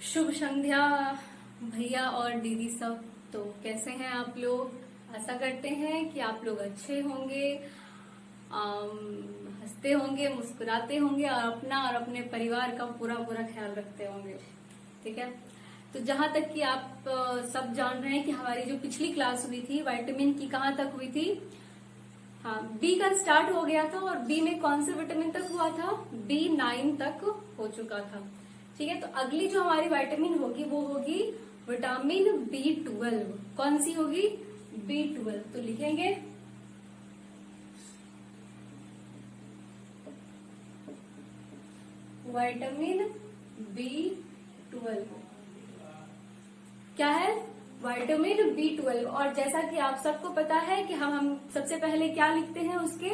शुभ संध्या भैया और दीदी सब। तो कैसे हैं आप लोग? आशा करते हैं कि आप लोग अच्छे होंगे, हंसते होंगे, मुस्कुराते होंगे और अपना और अपने परिवार का पूरा पूरा ख्याल रखते होंगे। ठीक है। तो जहां तक कि आप सब जान रहे हैं कि हमारी जो पिछली क्लास हुई थी विटामिन की, कहाँ तक हुई थी? हाँ, बी का स्टार्ट हो गया था और बी में कौन से विटामिन तक हुआ था? B9 तक हो चुका था। ठीक है। तो अगली जो हमारी विटामिन होगी वो होगी विटामिन B12। कौन सी होगी? B12। तो लिखेंगे विटामिन B12 क्या है? Vitamin B12। और जैसा कि आप सबको पता है कि हम सबसे पहले क्या लिखते हैं? उसके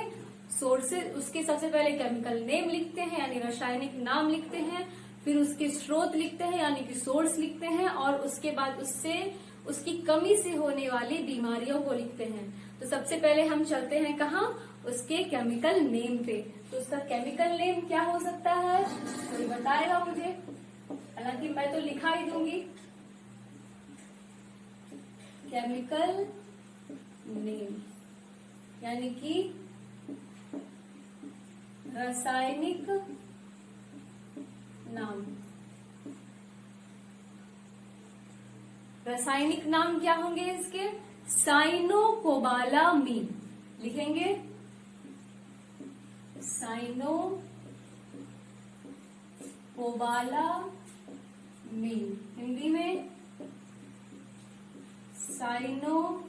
सोर्सेज, उसके सबसे पहले केमिकल नेम लिखते हैं यानी रासायनिक नाम लिखते हैं, फिर उसके स्रोत लिखते हैं यानी कि सोर्स लिखते हैं, और उसके बाद उससे उसकी कमी से होने वाली बीमारियों को लिखते हैं। तो सबसे पहले हम चलते हैं कहाँ? उसके केमिकल नेम पे। तो उसका केमिकल नेम क्या हो सकता है? कोई बताएगा मुझे? हालांकि मैं तो लिखा ही दूंगी। केमिकल नेम यानी कि रासायनिक नाम। रासायनिक नाम क्या होंगे इसके? साइनोकोबालामीन। लिखेंगे साइनोकोबालामीन। हिंदी में साइनोकोबालामीन।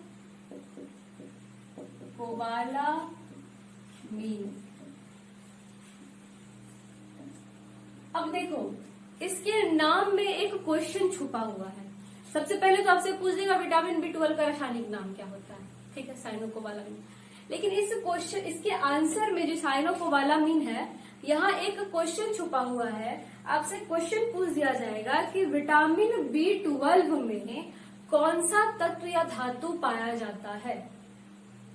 अब देखो, इसके नाम में एक क्वेश्चन छुपा हुआ है। सबसे पहले तो आपसे पूछ देगा विटामिन B12 का रासायनिक नाम क्या होता है। ठीक है, साइनोकोबालामीन। लेकिन इस क्वेश्चन, इसके आंसर में जो साइनोकोबालामीन है, यहाँ एक क्वेश्चन छुपा हुआ है। आपसे क्वेश्चन पूछ दिया जाएगा कि विटामिन B12 में कौन सा तत्व या धातु पाया जाता है।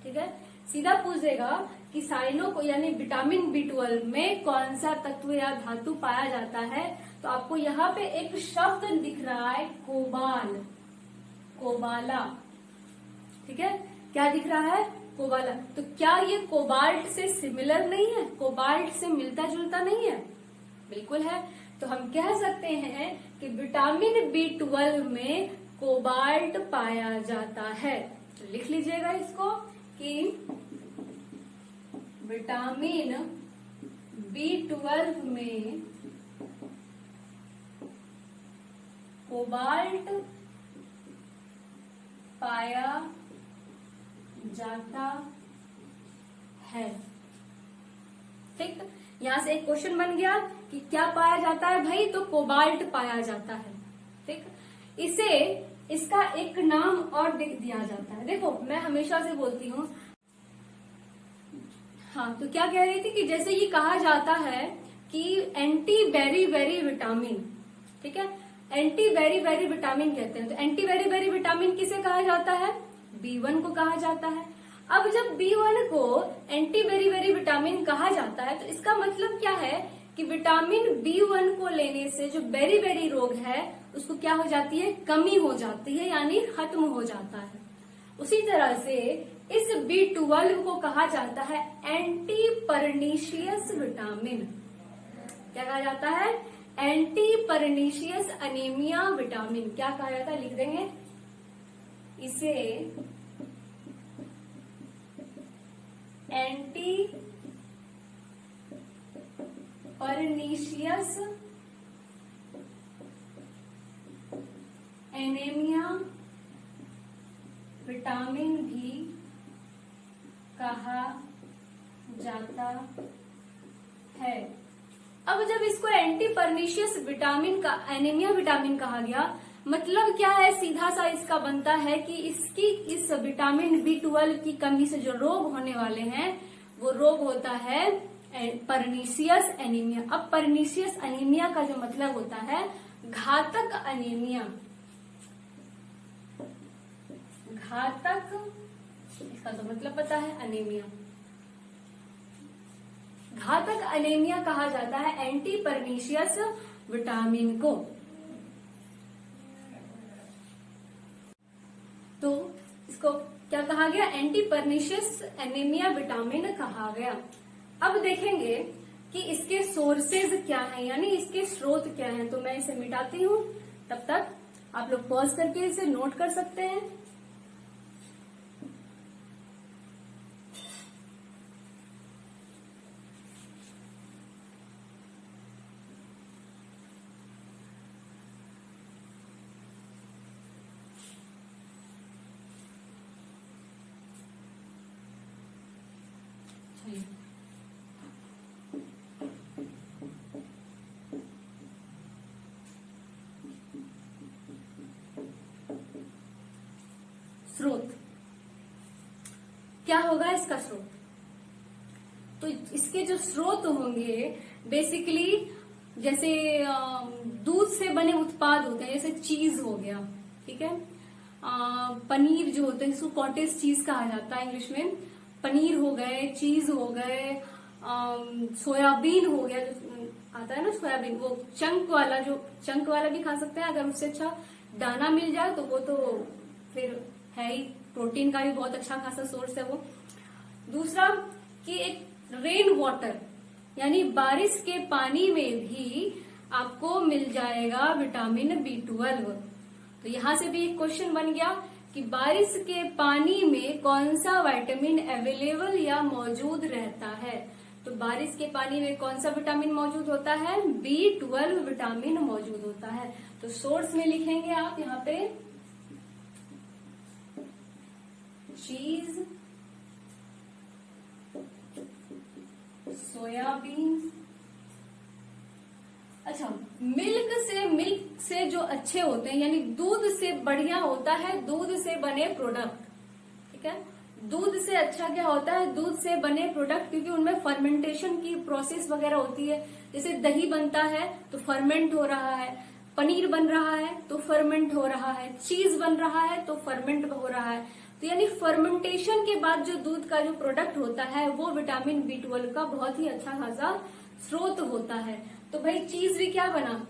ठीक है, सीधा पूछ देगा कि साइनो को यानी विटामिन B12 में कौन सा तत्व या धातु पाया जाता है। तो आपको यहाँ पे एक शब्द दिख रहा है, कोबाल, कोबाला। ठीक है, क्या दिख रहा है? कोबाला। तो क्या ये कोबाल्ट से सिमिलर नहीं है? कोबाल्ट से मिलता जुलता नहीं है? बिल्कुल है। तो हम कह सकते हैं कि विटामिन B12 में कोबाल्ट पाया जाता है। तो लिख लीजिएगा इसको कि विटामिन B12 में कोबाल्ट पाया जाता है। ठीक, यहां से एक क्वेश्चन बन गया कि क्या पाया जाता है भाई? तो कोबाल्ट पाया जाता है। ठीक, इसे इसका एक नाम और दिया जाता है। देखो, मैं हमेशा से बोलती हूँ, हाँ, तो क्या कह रही थी कि जैसे ये कहा जाता है कि एंटी बेरी बेरी विटामिन। ठीक है, एंटी बेरी बेरी विटामिन कहते हैं। तो एंटी बेरी बेरी विटामिन किसे कहा जाता है? B1 को कहा जाता है। अब जब B1 को एंटी बेरी बेरी विटामिन कहा जाता है तो इसका मतलब क्या है कि विटामिन B1 को लेने से जो बेरी बेरी रोग है उसको क्या हो जाती है? कमी हो जाती है, यानी खत्म हो जाता है। उसी तरह से इस B12 को कहा जाता है एंटी परनीशियस विटामिन। क्या कहा जाता है? Anti pernicious anaemia vitamin. क्या कहा जाता है? लिख देंगे इसे एंटी परनीशियस एनीमिया विटामिन भी कहा जाता है। अब जब इसको एंटी परनीशियस विटामिन का एनीमिया विटामिन कहा गया, मतलब क्या है? सीधा सा इसका बनता है कि इसकी इस विटामिन B12 की कमी से जो रोग होने वाले हैं वो रोग होता है परनीशियस एनीमिया। अब परनीशियस एनीमिया का जो मतलब होता है घातक अनीमिया। घातक, इसका तो मतलब पता है, अनीमिया। घातक अनीमिया कहा जाता है एंटी परनीशियस विटामिन को। तो इसको क्या कहा गया, एंटी परनीशियस एनीमिया विटामिन कहा गया। अब देखेंगे कि इसके सोर्सेज क्या हैं, यानी इसके स्रोत क्या हैं। तो मैं इसे मिटाती हूँ, तब तक आप लोग पॉज करके इसे नोट कर सकते हैं। स्रोत क्या होगा, इसका स्रोत, तो इसके जो स्रोत होंगे बेसिकली जैसे दूध से बने उत्पाद होते हैं, जैसे चीज हो गया, ठीक है, पनीर जो होते हैं जिसको कॉटेज चीज कहा जाता है इंग्लिश में, पनीर हो गए, चीज हो गए, सोयाबीन हो गया, जो आता है ना सोयाबीन, वो चंक वाला भी खा सकते हैं, अगर उससे अच्छा दाना मिल जाए तो वो तो फिर है ही, प्रोटीन का भी बहुत अच्छा खासा सोर्स है वो। दूसरा कि एक रेन वाटर, यानी बारिश के पानी में भी आपको मिल जाएगा विटामिन B12। तो यहां से भी एक क्वेश्चन बन गया कि बारिश के पानी में कौन सा विटामिन अवेलेबल या मौजूद रहता है। तो बारिश के पानी में कौन सा विटामिन मौजूद होता है, B12 विटामिन मौजूद होता है। तो सोर्स में लिखेंगे आप यहाँ पे चीज, सोयाबीन। अच्छा, मिल्क से जो अच्छे होते हैं, यानी दूध से बढ़िया होता है दूध से बने प्रोडक्ट, ठीक है। दूध से अच्छा क्या होता है, दूध से बने प्रोडक्ट, क्योंकि उनमें फर्मेंटेशन की प्रोसेस वगैरह होती है। जैसे दही बनता है तो फर्मेंट हो रहा है, पनीर बन रहा है तो फर्मेंट हो रहा है, चीज बन रहा है तो फर्मेंट हो रहा है। तो यानी फर्मेंटेशन के बाद जो दूध का जो प्रोडक्ट होता है वो विटामिन B12 का बहुत ही अच्छा खासा स्रोत होता है। तो भाई चीज भी क्या बना,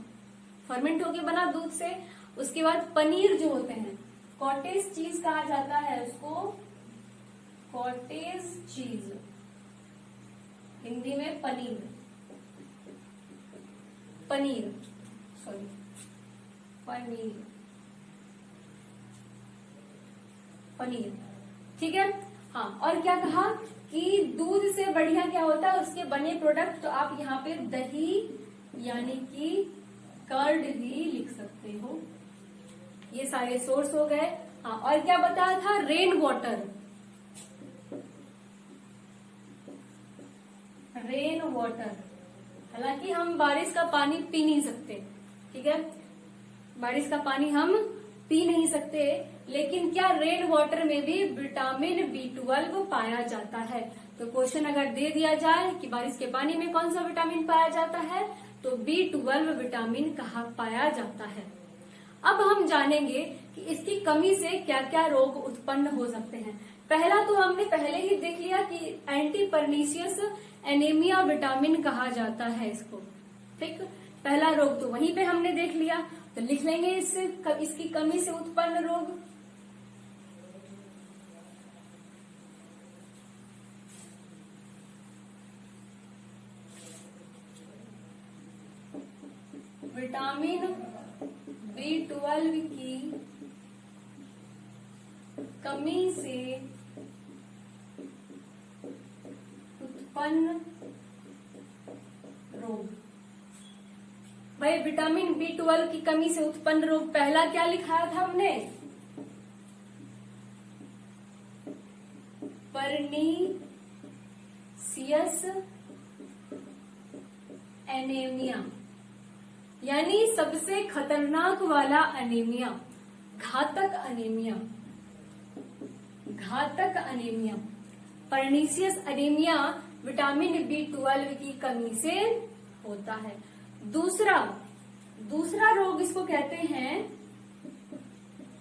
फर्मेंट होके बना दूध से। उसके बाद पनीर जो होते हैं, कॉटेज चीज कहा जाता है उसको, कॉटेज चीज, हिंदी में पनीर, पनीर, ठीक है। हाँ, और क्या कहा कि दूध से बढ़िया क्या होता है उसके बने प्रोडक्ट, तो आप यहाँ पे दही यानी कि कर्ड भी लिख सकते हो। ये सारे सोर्स हो गए। हाँ, और क्या बताया था, रेन वाटर, रेन वाटर। हालांकि हम बारिश का पानी पी नहीं सकते, ठीक है, बारिश का पानी हम पी नहीं सकते, लेकिन क्या रेन वाटर में भी विटामिन B12 पाया जाता है। तो क्वेश्चन अगर दे दिया जाए कि बारिश के पानी में कौन सा विटामिन पाया जाता है, तो B12 विटामिन कहाँ पाया जाता है। अब हम जानेंगे कि इसकी कमी से क्या क्या रोग उत्पन्न हो सकते हैं। पहला तो हमने पहले ही देख लिया कि एंटी परनीशियस एनीमिया विटामिन कहा जाता है इसको, ठीक। पहला रोग तो वहीं पे हमने देख लिया, तो लिख लेंगे इसकी कमी से उत्पन्न रोग। विटामिन B12 की कमी से उत्पन्न रोग। भाई विटामिन B12 की कमी से उत्पन्न रोग, पहला क्या लिखाया था हमने, परनीशियस एनीमिया, यानी सबसे खतरनाक वाला अनीमिया, घातक अनीमिया, घातक anaemia. Pernicious anaemia vitamin B12 की कमी से होता है। दूसरा रोग इसको कहते हैं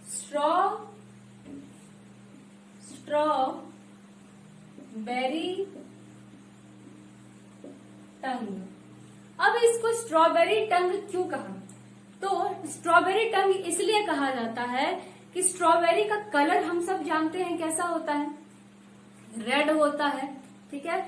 स्ट्रॉबेरी टंग। अब इसको स्ट्रॉबेरी टंग क्यों कहा, तो स्ट्रॉबेरी टंग इसलिए कहा जाता है कि स्ट्रॉबेरी का कलर हम सब जानते हैं कैसा होता है, रेड होता है, ठीक है।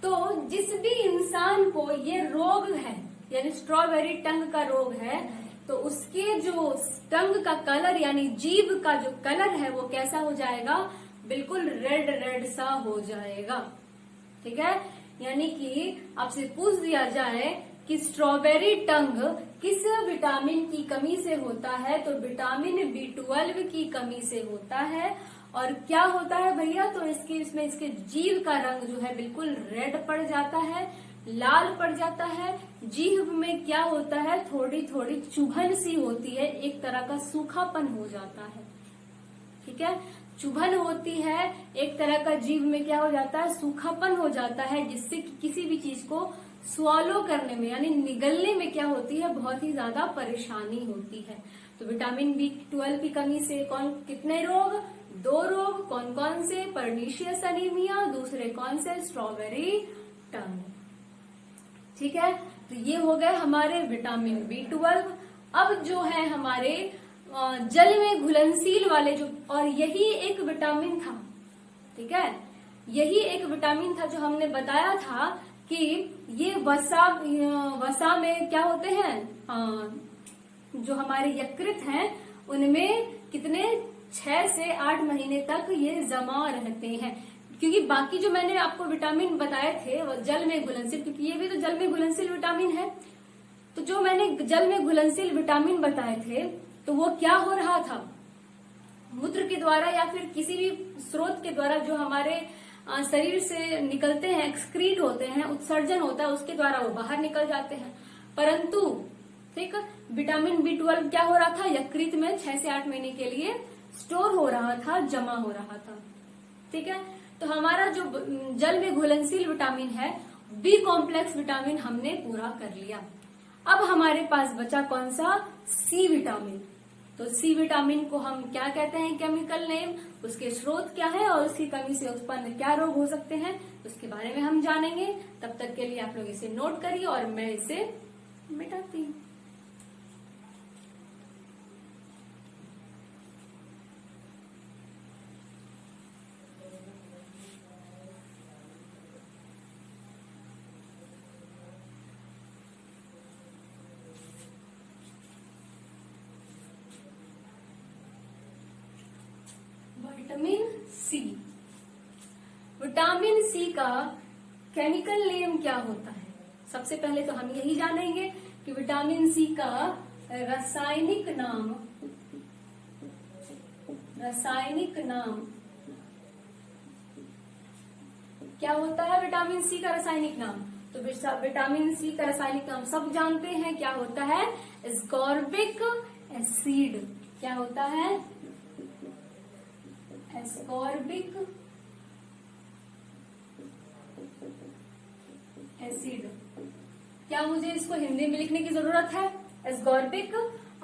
तो जिस भी इंसान को ये रोग है, यानी स्ट्रॉबेरी टंग का रोग है, तो उसके जो टंग का कलर यानी जीभ का जो कलर है वो कैसा हो जाएगा, बिल्कुल रेड रेड सा हो जाएगा, ठीक है। यानी कि आपसे पूछ दिया जाए कि स्ट्रॉबेरी टंग किस विटामिन की कमी से होता है, तो विटामिन B12 की कमी से होता है। और क्या होता है भैया, तो इसके जीभ का रंग जो है बिल्कुल रेड पड़ जाता है, लाल पड़ जाता है। जीभ में क्या होता है, थोड़ी थोड़ी चुभन सी होती है, एक तरह का सूखापन हो जाता है, ठीक है। चुभन होती है, एक तरह का जीभ में क्या हो जाता है, सूखापन हो जाता है, जिससे कि किसी भी चीज को स्वालो करने में यानी निगलने में क्या होती है, बहुत ही ज्यादा परेशानी होती है। तो विटामिन B12 की कमी से कितने रोग, 2 रोग, कौन कौन से, पर्नीशियस एनीमिया, दूसरे कौन से, स्ट्रॉबेरी टंग, ठीक है। तो ये हो गए हमारे विटामिन B12। अब जो है हमारे जल में घुलनशील वाले जो, और यही एक विटामिन था, ठीक है, यही एक विटामिन था जो हमने बताया था कि ये वसा में क्या होते हैं, जो हमारे यकृत हैं उनमें कितने 6 से 8 महीने तक ये जमा रहते हैं। क्योंकि बाकी जो मैंने आपको विटामिन बताए थे वो जल में घुलनशील, क्योंकि ये भी तो जल में घुलनशील विटामिन है। तो जो मैंने जल में घुलनशील विटामिन बताए थे तो वो क्या हो रहा था, मूत्र के द्वारा या फिर किसी भी स्रोत के द्वारा जो हमारे शरीर से निकलते हैं, एक्सक्रीट होते हैं, उत्सर्जन होता है, उसके द्वारा वो बाहर निकल जाते हैं। परंतु ठीक, विटामिन B12 क्या हो रहा था, यकृत में 6 से 8 महीने के लिए स्टोर हो रहा था, जमा हो रहा था, ठीक है। तो हमारा जो जल में घुलनशील विटामिन है, B कॉम्प्लेक्स विटामिन हमने पूरा कर लिया। अब हमारे पास बचा कौन सा, C विटामिन। तो C विटामिन को हम क्या कहते हैं, केमिकल नेम, उसके स्रोत क्या है और उसकी कमी से उत्पन्न क्या रोग हो सकते हैं, उसके बारे में हम जानेंगे। तब तक के लिए आप लोग इसे नोट करिए और मैं इसे मिटाती हूँ। विटामिन सी, विटामिन सी का केमिकल नेम क्या होता है। सबसे पहले तो हम यही जानेंगे कि विटामिन सी का रासायनिक नाम क्या होता है। विटामिन सी का रासायनिक नाम, तो विटामिन सी का रासायनिक नाम सब जानते हैं, क्या होता है, एस्कॉर्बिक एसिड। क्या होता है, एस्कॉर्बिक एसिड। क्या मुझे इसको हिंदी में लिखने की जरूरत है, एस्कॉर्बिक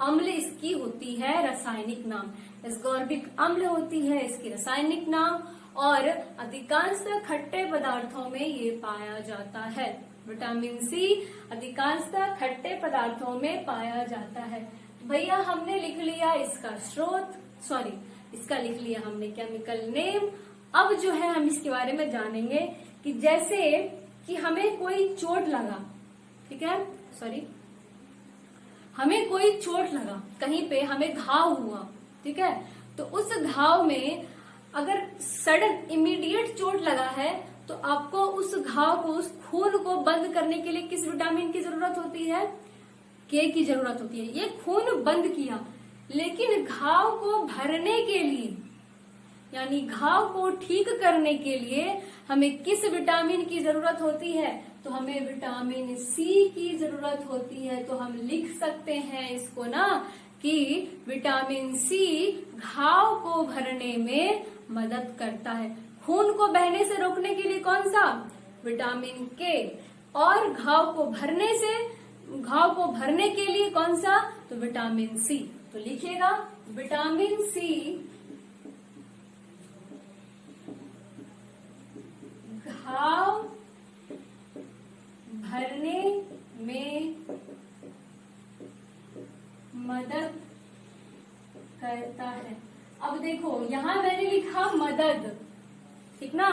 अम्ल इसकी होती है रासायनिक नाम, एस्कॉर्बिक अम्ल होती है इसकी रासायनिक नाम, और अधिकांश खट्टे पदार्थों में ये पाया जाता है। विटामिन सी अधिकांशतः खट्टे पदार्थों में पाया जाता है। भैया हमने लिख लिया इसका स्रोत, इसका लिख लिया हमने केमिकल नेम। अब जो है हम इसके बारे में जानेंगे कि जैसे कि हमें कोई चोट लगा, ठीक है, हमें कोई चोट लगा, कहीं पे हमें घाव हुआ, ठीक है, तो उस घाव में अगर सडन इमीडिएट चोट लगा है तो आपको उस घाव को, उस खून को बंद करने के लिए किस विटामिन की जरूरत होती है, के की जरूरत होती है। ये खून बंद किया, लेकिन घाव को भरने के लिए यानी घाव को ठीक करने के लिए हमें किस विटामिन की जरूरत होती है, तो हमें विटामिन सी की जरूरत होती है। तो हम लिख सकते हैं इसको ना कि विटामिन सी घाव को भरने में मदद करता है। खून को बहने से रोकने के लिए कौन सा, विटामिन के, और घाव को भरने के लिए कौन सा, तो विटामिन सी। तो लिखिएगा विटामिन सी घाव भरने में मदद करता है। अब देखो यहाँ मैंने लिखा मदद, ठीक ना।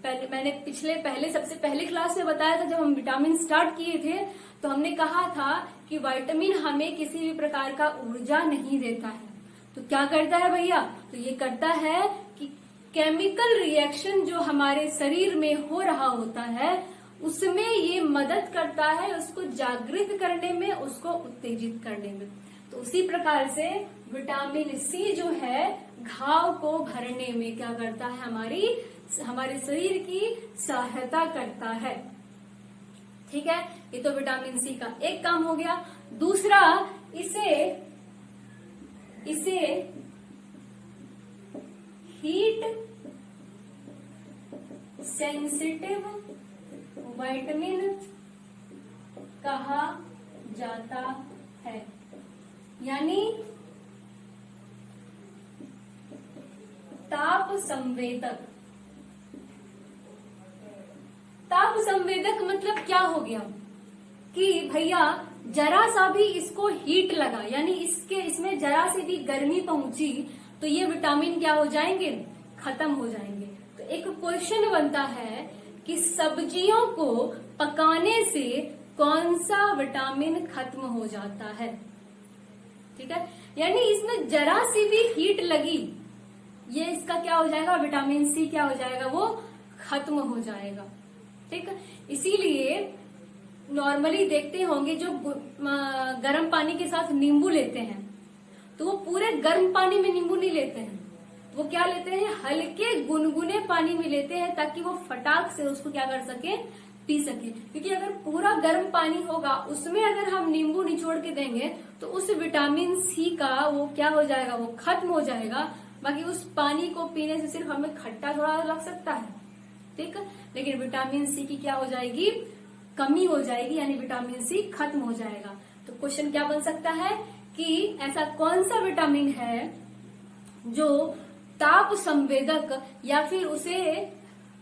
मैंने पहले सबसे पहले क्लास में बताया था, जब हम विटामिन स्टार्ट किए थे तो हमने कहा था कि विटामिन हमें किसी भी प्रकार का ऊर्जा नहीं देता है। तो क्या करता है भैया, तो ये करता है कि केमिकल रिएक्शन जो हमारे शरीर में हो रहा होता है उसमें ये मदद करता है, उसको जागृत करने में, उसको उत्तेजित करने में। तो उसी प्रकार से विटामिन सी जो है घाव को भरने में क्या करता है, हमारे शरीर की सहायता करता है। ठीक है, ये तो विटामिन सी का एक काम हो गया। दूसरा, इसे हीट सेंसिटिव विटामिन कहा जाता है, यानी ताप संवेदक। ताप संवेदक मतलब क्या हो गया कि भैया जरा सा भी इसको हीट लगा, यानी इसमें जरा सी भी गर्मी पहुंची तो ये विटामिन क्या हो जाएंगे, खत्म हो जाएंगे। तो एक क्वेश्चन बनता है कि सब्जियों को पकाने से कौन सा विटामिन खत्म हो जाता है। ठीक है, यानी इसमें जरा सी भी हीट लगी, ये इसका क्या हो जाएगा, विटामिन सी क्या हो जाएगा, वो खत्म हो जाएगा। ठीक है, इसीलिए नॉर्मली देखते होंगे जो गर्म पानी के साथ नींबू लेते हैं तो वो पूरे गर्म पानी में नींबू नहीं लेते हैं, वो क्या लेते हैं, हल्के गुनगुने पानी में लेते हैं ताकि वो फटाक से उसको क्या कर सके, पी सके। क्योंकि अगर पूरा गर्म पानी होगा उसमें अगर हम नींबू निचोड़ के देंगे तो उस विटामिन सी का वो क्या हो जाएगा, वो खत्म हो जाएगा। बाकी उस पानी को पीने से सिर्फ हमें खट्टा थोड़ा लग सकता है, ठीक है, लेकिन विटामिन सी की क्या हो जाएगी, कमी हो जाएगी, यानी विटामिन सी खत्म हो जाएगा। तो क्वेश्चन क्या बन सकता है कि ऐसा कौन सा विटामिन है जो ताप संवेदक या फिर उसे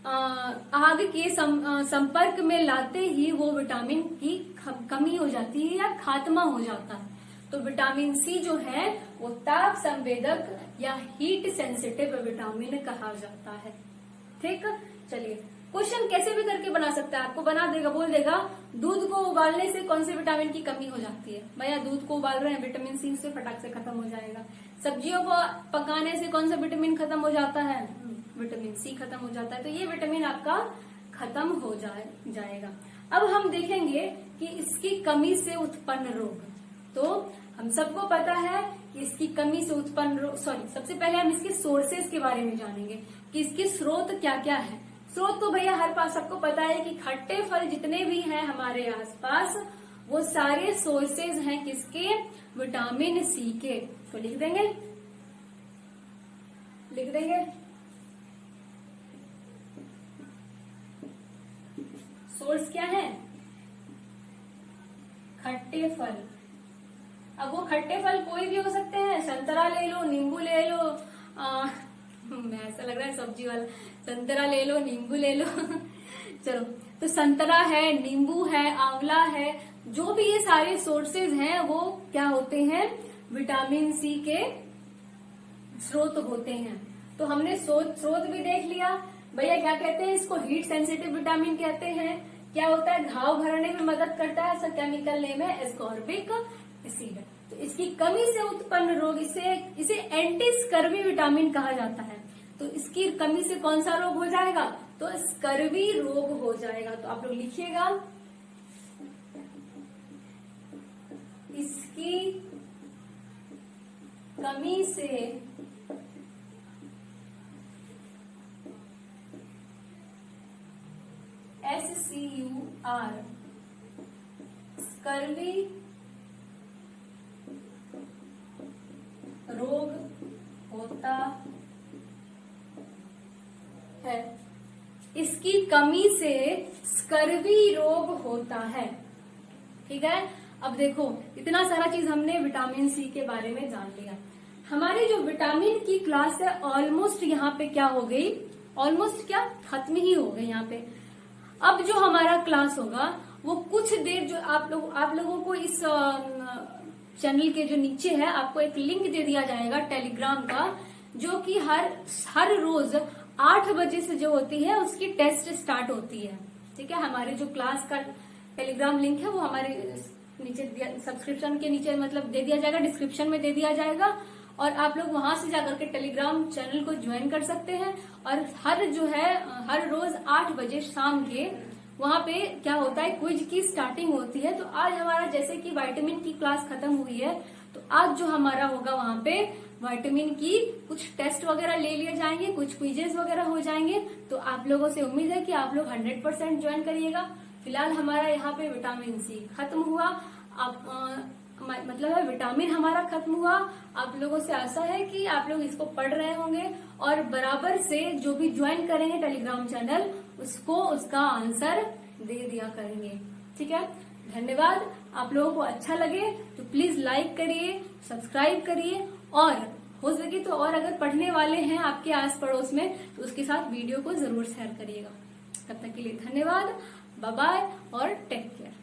आग के संपर्क में लाते ही वो विटामिन की कमी हो जाती है या खात्मा हो जाता है। तो विटामिन सी जो है वो ताप संवेदक या हीट सेंसिटिव विटामिन कहा जाता है। ठीक, चलिए क्वेश्चन कैसे भी करके बना सकता है, आपको बना देगा, बोल देगा दूध को उबालने से कौन से विटामिन की कमी हो जाती है। भैया दूध को उबाल रहे हैं, विटामिन सी से फटाक से खत्म हो जाएगा। सब्जियों को पकाने से कौन सा विटामिन खत्म हो जाता है, विटामिन सी खत्म हो जाता है। तो ये विटामिन आपका खत्म हो जाएगा। अब हम देखेंगे कि इसकी कमी से उत्पन्न रोग। तो हम सबको पता है कि इसकी कमी से उत्पन्न रोग, सबसे पहले हम इसके सोर्सेज के बारे में जानेंगे कि इसके स्रोत क्या क्या है। स्रोत तो भैया हर पास सबको पता है कि खट्टे फल जितने भी हैं हमारे आसपास वो सारे सोर्सेज हैं किसके, विटामिन सी के। तो लिख देंगे सोर्स क्या है, खट्टे फल। अब वो खट्टे फल कोई भी हो सकते हैं, संतरा ले लो, नींबू ले लो, ऐसा लग रहा है सब्जी वाला, संतरा ले लो, नींबू ले लो चलो, तो संतरा है, नींबू है, आंवला है, जो भी ये सारे सोर्सेज हैं वो क्या होते हैं, विटामिन सी के स्रोत होते हैं। तो हमने स्रोत भी देख लिया। भैया क्या कहते हैं इसको, हीट सेंसिटिव विटामिन कहते हैं। क्या होता है, घाव भरने में मदद करता है, इसका केमिकल नेम है एस्कॉर्बिक एसिड। तो इसकी कमी से उत्पन्न रोग, इसे एंटी स्कर्वी विटामिन कहा जाता है। तो इसकी कमी से कौन सा रोग हो जाएगा, तो स्कर्वी रोग हो जाएगा। तो आप लोग लिखिएगा इसकी कमी से SCUR स्कर्वी रोग होता है। इसकी कमी से स्कर्वी रोग होता है। ठीक है, अब देखो इतना सारा चीज हमने विटामिन सी के बारे में जान लिया। हमारी जो विटामिन की क्लास है ऑलमोस्ट यहाँ पे क्या हो गई, ऑलमोस्ट क्या खत्म ही हो गई यहाँ पे। अब जो हमारा क्लास होगा वो कुछ देर, जो आप लोगों को इस चैनल के जो नीचे है आपको एक लिंक दे दिया जाएगा टेलीग्राम का, जो कि हर रोज 8 बजे से जो होती है उसकी टेस्ट स्टार्ट होती है। ठीक है, हमारे जो क्लास का टेलीग्राम लिंक है वो हमारे नीचे सब्सक्रिप्शन के नीचे मतलब दे दिया जाएगा, डिस्क्रिप्शन में दे दिया जाएगा, और आप लोग वहां से जाकर के टेलीग्राम चैनल को ज्वाइन कर सकते हैं। और हर रोज 8 बजे शाम के वहां पे क्या होता है, क्विज की स्टार्टिंग होती है। तो आज हमारा जैसे कि विटामिन की क्लास खत्म हुई है, तो आज जो हमारा होगा वहां पे विटामिन की कुछ टेस्ट वगैरह ले लिए जाएंगे, कुछ क्विजेस वगैरह हो जाएंगे। तो आप लोगों से उम्मीद है कि आप लोग 100% ज्वाइन करिएगा। फिलहाल हमारा यहाँ पे विटामिन सी खत्म हुआ, मतलब है विटामिन हमारा खत्म हुआ। आप लोगों से आशा है कि आप लोग इसको पढ़ रहे होंगे और बराबर से जो भी ज्वाइन करेंगे टेलीग्राम चैनल उसको उसका आंसर दे दिया करेंगे। ठीक है, धन्यवाद। आप लोगों को अच्छा लगे तो प्लीज लाइक करिए, सब्सक्राइब करिए, और हो सके तो और अगर पढ़ने वाले हैं आपके आस पड़ोस में तो उसके साथ वीडियो को जरूर शेयर करिएगा। तब तक के लिए धन्यवाद, बाय बाय और टेक केयर।